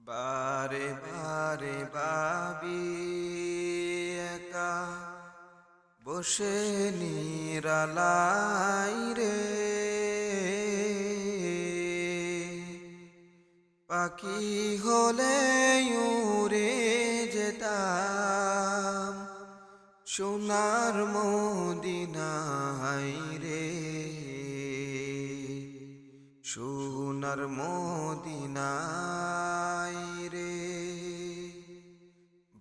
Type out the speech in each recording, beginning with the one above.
বারে বারে ভাবি একা বসে নিরালাই রে, পাখি হলে উড়ে যেতাম সোনার মদিনায় রে, সোনার মদিনায় রে।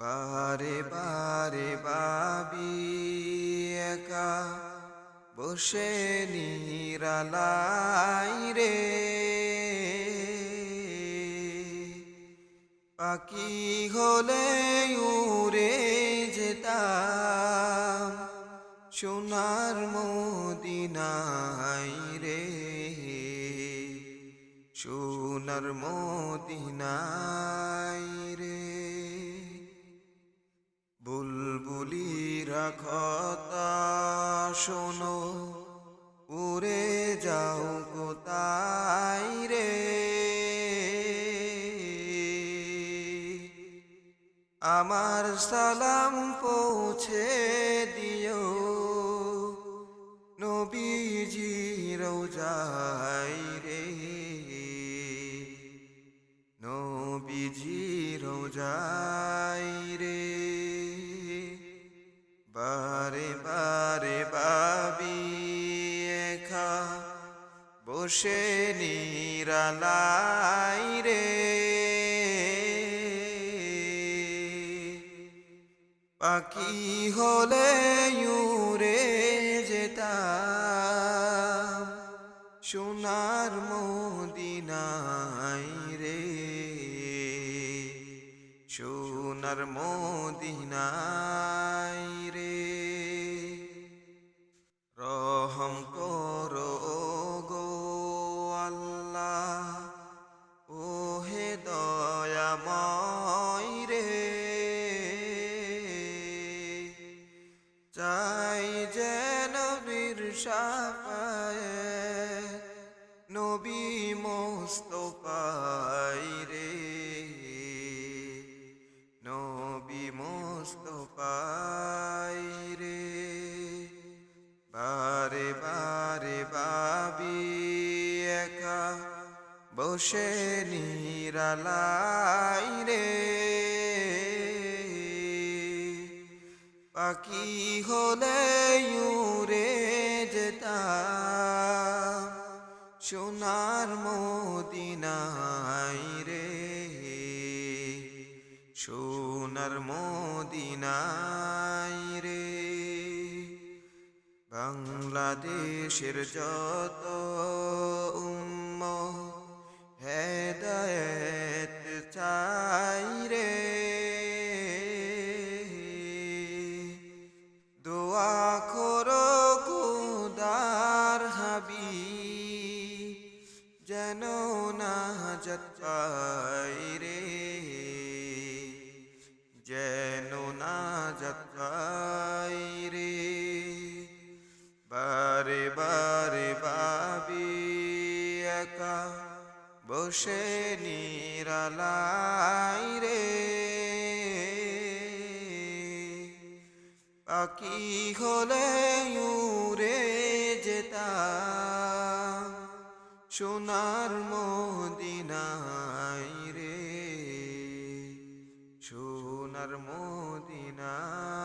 বারে বারে ভাবি একা বসে নিরালাই রে, পাখি হলে উড়ে যেতাম সোনার মদিনায় রে, সোনার মদিনায় রে। বুলবুলিরা কথা শোনো, উড়ে যাও কোথায় রে, আমার সালাম পৌঁছে দিও নবীজি রওজায় রে, নবীজি রওজায় রে। বারে বারে ভাবি একা বসে নিরালাই রে, পাখি হলে উড়ে যেতাম সোনার মদিনায় রে, সোনার মদিনায় রে। রহম করো গো আল্লাহ, ও হে দয়াময় রে, চাই যেন বীর শাফায়ে নবী মুস্তাফাই রে, নবী মুস্তাফাই রে। বারে বারে ভাবি একা বসে নিরালাই রে, পাখি হলে উড়ে যেতাম সোনার মদিনায় রে, সোনার মদিনায় রে। বাংলাদেশের যত উম্মত হেদায়েত চাই রে, দোয়া করো খোদার হাবিব যেন নাজাত পাই রে, যেন নাজাত পাই রে। বারে বারে ভাবি একা বসে নিরালাই রে, পাখি হলে উড়ে যেতাম সোনার মদিনায় রে, সোনার মদিনায়।